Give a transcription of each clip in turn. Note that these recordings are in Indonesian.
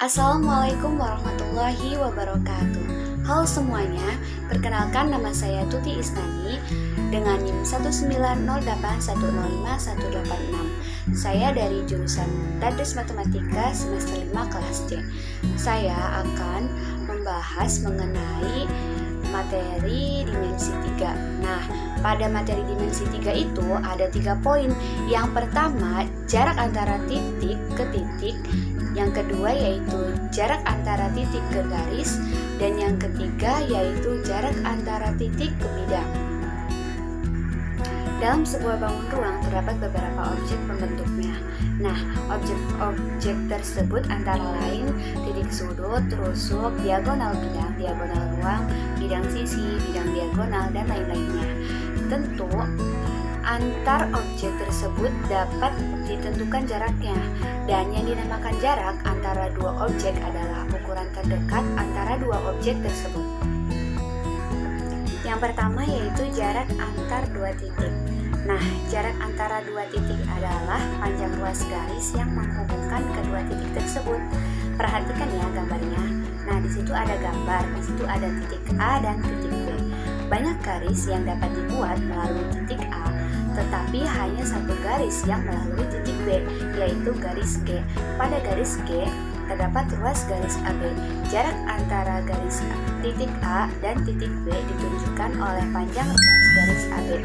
Assalamualaikum warahmatullahi wabarakatuh. Halo semuanya, perkenalkan nama saya Tuti Isnani dengan NIM 1908105-186. Saya dari jurusan Dados Matematika semester 5 kelas C. Saya akan membahas mengenai materi dimensi 3. Nah, pada materi dimensi 3 itu ada 3 poin. Yang pertama, jarak antara titik ke titik. Yang kedua yaitu jarak antara titik ke garis. Dan yang ketiga yaitu jarak antara titik ke bidang. Dalam sebuah bangun ruang terdapat beberapa objek pembentuknya. Nah, objek-objek tersebut antara lain titik sudut, rusuk, diagonal bidang, diagonal ruang, bidang sisi, bidang diagonal, dan lain-lainnya. Tentu, antar objek tersebut dapat ditentukan jaraknya, dan yang dinamakan jarak antara dua objek adalah ukuran terdekat antara dua objek tersebut. Yang pertama yaitu jarak antar dua titik. Nah, jarak antara dua titik adalah panjang ruas garis yang menghubungkan kedua titik tersebut. Perhatikan ya gambarnya. Nah, di situ ada gambar, di situ ada titik A dan titik B. Banyak garis yang dapat dibuat melalui titik A, tetapi hanya satu garis yang melalui titik B, yaitu garis G. Pada garis G terdapat ruas garis AB. Jarak antara garis titik A dan titik B ditunjukkan oleh panjang ruas garis AB.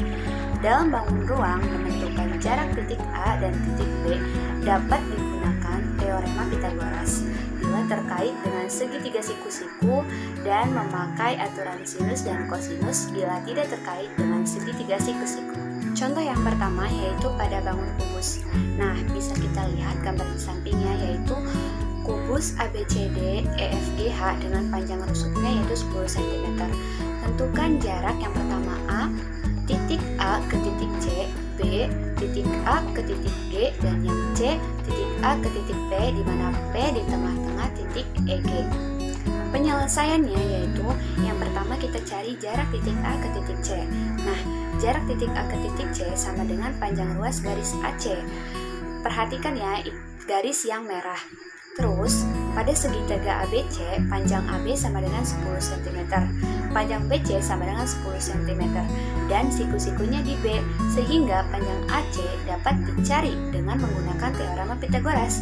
Dalam bangun ruang, menentukan jarak titik A dan titik B dapat digunakan teorema Pythagoras bila terkait dengan segitiga siku-siku dan memakai aturan sinus dan kosinus bila tidak terkait dengan segitiga siku-siku. Contoh yang pertama yaitu pada bangun kubus. Nah, bisa kita lihat gambar di sampingnya yaitu kubus ABCD EFGH dengan panjang rusuknya yaitu 10 cm. Tentukan jarak yang pertama A, titik A ke titik C, B, titik A ke titik G, dan yang C, titik A ke titik P, di mana P di tengah-tengah titik EG. Penyelesaiannya yaitu yang pertama kita cari jarak titik A ke titik C. Nah, jarak titik A ke titik C sama dengan panjang ruas garis AC. Perhatikan ya, garis yang merah. Terus, pada segitiga ABC, panjang AB sama dengan 10 cm, panjang BC sama dengan 10 cm, dan siku-sikunya di B, sehingga panjang AC dapat dicari dengan menggunakan teorema Pythagoras.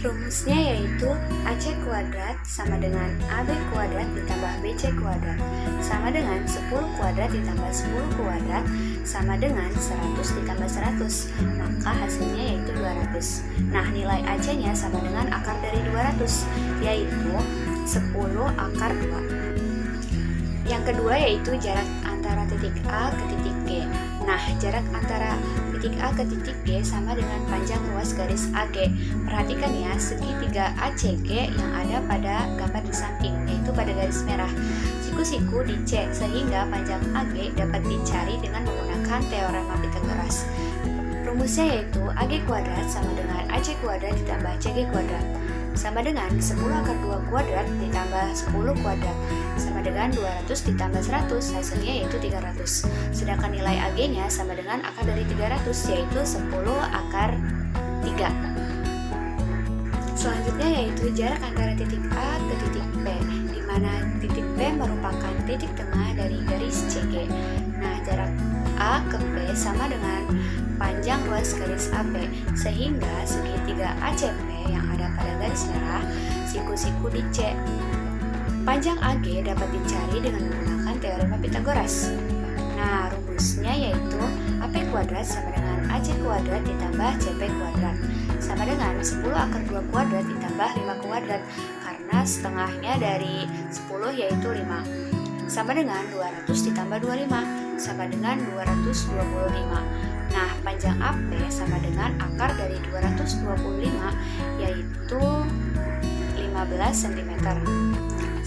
Rumusnya yaitu AC kuadrat sama dengan AB kuadrat ditambah BC kuadrat sama dengan 10 kuadrat ditambah 10 kuadrat sama dengan 100 ditambah 100, maka hasilnya yaitu 200. Nah, nilai AC-nya sama dengan akar dari 200, yaitu 10 akar 2. Yang kedua yaitu jarak antara titik A ke titik G. Nah, jarak antara titik A ke titik G sama dengan panjang ruas garis AG. Perhatikan ya, segitiga ACG yang ada pada gambar di samping, yaitu pada garis merah. Siku-siku di C, sehingga panjang AG dapat dicari dengan menggunakan teorema Pythagoras. Rumusnya yaitu AG kuadrat sama dengan AC kuadrat ditambah CG kuadrat sama dengan 10 akar 2 kuadrat ditambah 10 kuadrat sama dengan 200 ditambah 100, hasilnya yaitu 300. Sedangkan nilai AG-nya sama dengan akar dari 300, yaitu 10 akar 3. Selanjutnya yaitu jarak antara titik A ke titik P, di mana titik P merupakan titik tengah dari garis CG. Nah, jarak A ke P sama dengan panjang ruas garis AP, sehingga segitiga ACP yang ada pada garis merah, siku-siku di C. Panjang AG dapat dicari dengan menggunakan teorema Pythagoras. Nah, rumusnya yaitu AP kuadrat sama dengan AC kuadrat ditambah CP kuadrat sama dengan 10 akar 2 kuadrat ditambah 5 kuadrat, karena setengahnya dari 10 yaitu 5, sama dengan 200 ditambah 25 sama dengan 225. Nah, panjang AP sama dengan akar dari 225 yaitu 15 cm.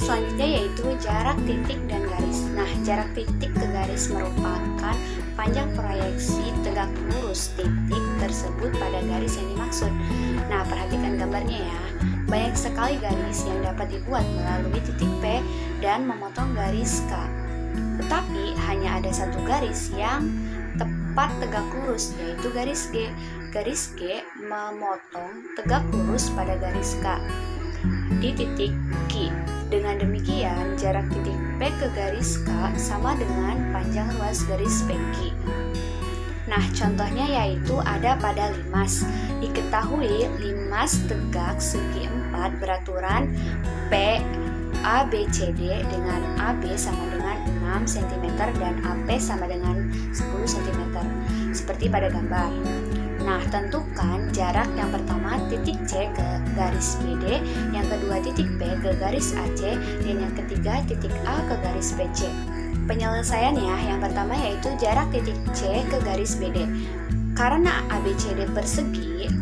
Selanjutnya yaitu jarak titik dan garis. Nah, jarak titik ke garis merupakan panjang proyeksi tegak lurus titik tersebut pada garis yang dimaksud. Nah, perhatikan gambarnya ya. Banyak sekali garis yang dapat dibuat melalui titik P dan memotong garis K. Tetapi hanya ada satu garis yang tepat tegak lurus, yaitu garis G. Garis G memotong tegak lurus pada garis K. di titik Q. Dengan demikian, jarak titik P ke garis K sama dengan panjang ruas garis PQ. Nah, contohnya yaitu ada pada limas. Diketahui limas tegak segi 4 beraturan P ABCD dengan AB sama dengan 6 cm dan AP sama dengan 10 cm, seperti pada gambar. Nah, tentukan jarak yang pertama titik C ke garis BD, yang kedua titik P ke garis AC, dan yang ketiga titik A ke garis BC. Penyelesaiannya yang pertama yaitu jarak titik C ke garis BD. Karena ABCD persegi,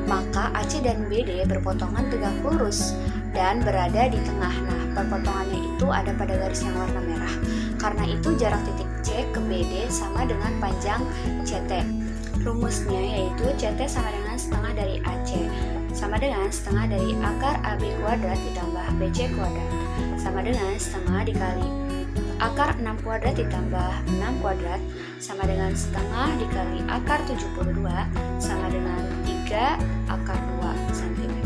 maka AC dan BD berpotongan tegak lurus dan berada di tengah. Nah, perpotongannya itu ada pada garis yang warna merah. Karena itu jarak titik C ke BD sama dengan panjang CT. Rumusnya yaitu CT sama dengan setengah dari AC sama dengan setengah dari akar AB kuadrat ditambah BC kuadrat sama dengan setengah dikali akar 6 kuadrat ditambah 6 kuadrat sama dengan setengah dikali akar 72 sama dengan 3 akar 2 cm.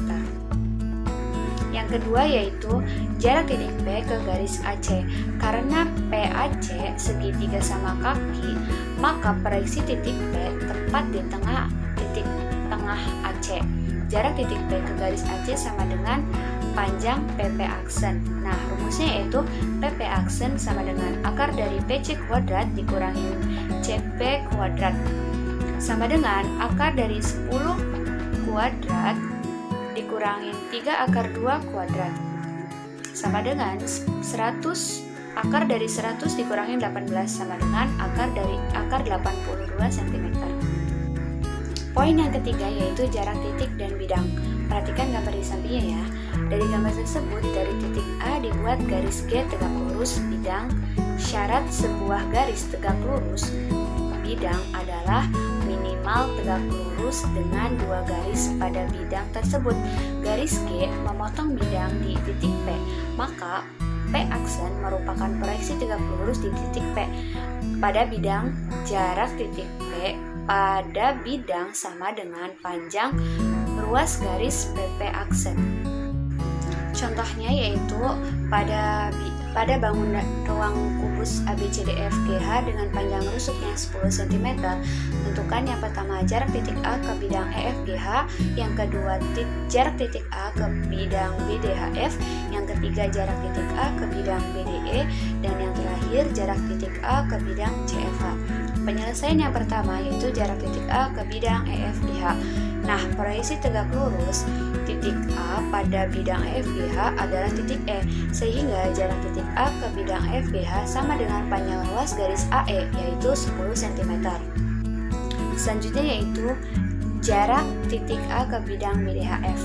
Yang kedua yaitu jarak titik P ke garis AC. Karena PAC segitiga sama kaki, maka proyeksi titik P tepat di tengah titik tengah AC. Jarak titik P ke garis AC sama dengan panjang PP aksen. Nah, rumusnya yaitu PP aksen sama dengan akar dari PC kuadrat dikurangi CP kuadrat sama dengan akar dari 10 kuadrat dikurangi 3 akar 2 kuadrat sama dengan 100 akar dari 100 dikurangi 18 sama dengan akar dari akar 82 cm. Poin yang ketiga yaitu jarak titik dan bidang. Perhatikan gambar di sampingnya ya. Dari gambar tersebut, dari titik A dibuat garis G tegak lurus bidang. Syarat sebuah garis tegak lurus bidang adalah minimal tegak lurus dengan 2 garis pada bidang tersebut. Garis G memotong bidang di titik P, maka P aksen merupakan proyeksi tegak lurus di titik P pada bidang. Jarak titik P pada bidang sama dengan panjang ruas garis PP aksen. Contohnya yaitu pada bangunan ruang kubus ABCDEFGH dengan panjang rusuknya 10 cm. Tentukan yang pertama jarak titik A ke bidang EFGH, yang kedua jarak titik A ke bidang BDHF, yang ketiga jarak titik A ke bidang BDE, dan yang terakhir jarak titik A ke bidang CFH. Penyelesaian yang pertama yaitu jarak titik A ke bidang EFGH. Nah, proyeksi tegak lurus titik A pada bidang EFGH adalah titik E, sehingga jarak titik A ke bidang EFGH sama dengan panjang ruas garis AE, yaitu 10 cm. Selanjutnya yaitu jarak titik A ke bidang BDHF.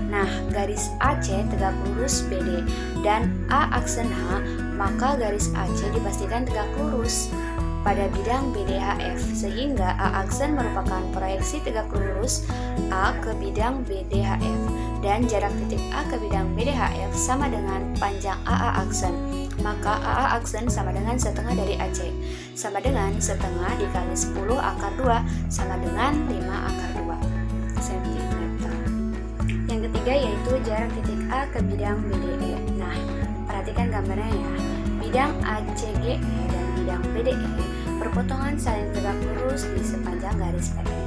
Nah, garis AC tegak lurus BD dan A aksen H, maka garis AC dipastikan tegak lurus pada bidang BDHF, sehingga A aksen merupakan proyeksi tegak lurus A ke bidang BDHF, dan jarak titik A ke bidang BDHF sama dengan panjang AA aksen, maka AA aksen sama dengan setengah dari AC, sama dengan setengah dikali 10 akar 2 sama dengan 5 akar 2 cm. Yang ketiga yaitu jarak titik A ke bidang BDE. Nah, perhatikan gambarnya ya. Bidang ACGE dan bidang BDE berpotongan saling tegak lurus di sepanjang garis PE.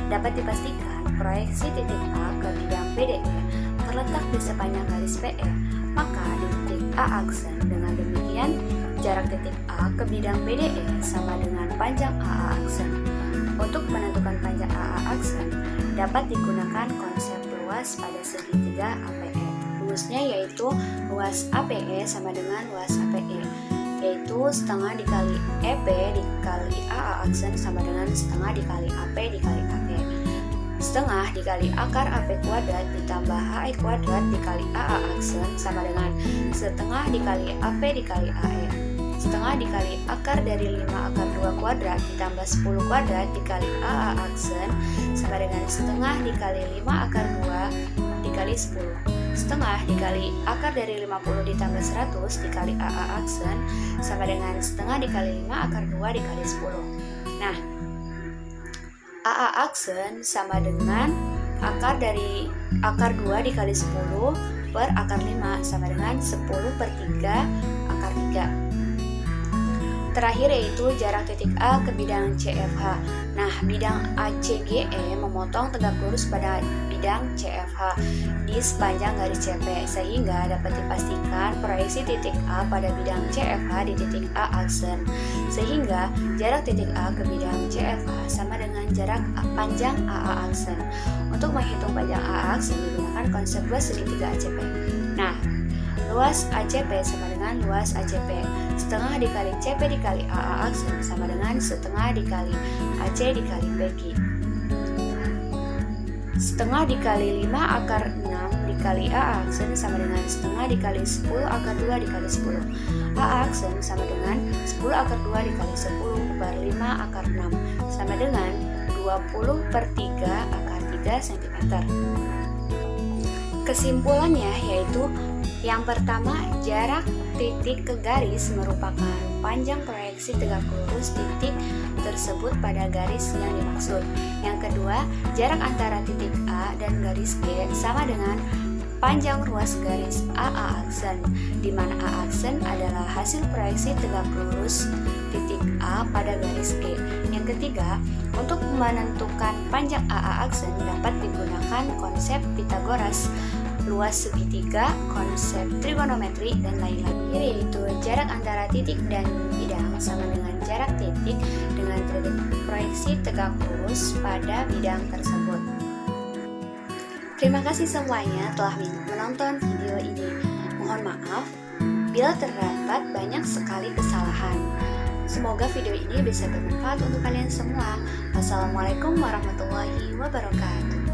Dapat dipastikan proyeksi titik A ke bidang BDE terletak di sepanjang garis PE, maka di titik A aksen. Dengan demikian, jarak titik A ke bidang BDE sama dengan panjang AA aksen. Untuk menentukan panjang AA aksen, dapat digunakan konsep luas pada segitiga APE. Rumusnya yaitu luas APE sama dengan luas APE, yaitu setengah dikali EP dikali AA aksen sama dengan setengah dikali AP dikali AE. Setengah dikali akar AP kuadrat ditambah HE kuadrat dikali AA aksen sama dengan setengah dikali AP dikali AE. Setengah dikali akar dari 5 akar 2 kuadrat ditambah 10 kuadrat dikali AA aksen sama dengan setengah dikali 5 akar 2 dikali 10. Setengah dikali akar dari 50 ditambah 100 dikali AA aksen sama dengan setengah dikali 5 akar 2 dikali 10. Nah, AA aksen sama dengan akar dari akar 2 dikali 10 per akar 5 sama dengan 10 per 3 akar 3. Terakhir yaitu jarak titik A ke bidang CFH. Nah, bidang ACGE memotong tegak lurus pada bidang CFH di sepanjang garis CP, sehingga dapat dipastikan proyeksi titik A pada bidang CFH di titik A aksen. Sehingga jarak titik A ke bidang CFH sama dengan jarak panjang AA aksen. Untuk menghitung panjang AA aksen digunakan konsep luas segitiga ACP. Nah, luas ACP sama dengan luas ACP. Setengah dikali CP dikali AA aksen sama dengan setengah dikali AC dikali PQ. Setengah dikali 5 akar 6 dikali AA aksen sama dengan setengah dikali 10 akar 2 dikali 10. AA aksen sama dengan 10 akar 2 dikali 10 per 5 akar 6 sama dengan 20 per 3 akar 3 cm. Kesimpulannya yaitu yang pertama, jarak titik ke garis merupakan panjang proyeksi tegak lurus titik tersebut pada garis yang dimaksud. Yang kedua, jarak antara titik A dan garis G sama dengan panjang ruas garis AA aksen, di mana A aksen adalah hasil proyeksi tegak lurus titik A pada garis G. Yang ketiga, untuk menentukan panjang AA aksen dapat digunakan konsep Pythagoras, luas segitiga, konsep trigonometri, dan lain-lain, yaitu jarak antara titik dan bidang sama dengan jarak titik dengan proyeksi tegak lurus pada bidang tersebut. Terima kasih semuanya telah menonton video ini. Mohon maaf bila terdapat banyak sekali kesalahan. Semoga video ini bisa bermanfaat untuk kalian semua. Wassalamualaikum warahmatullahi wabarakatuh.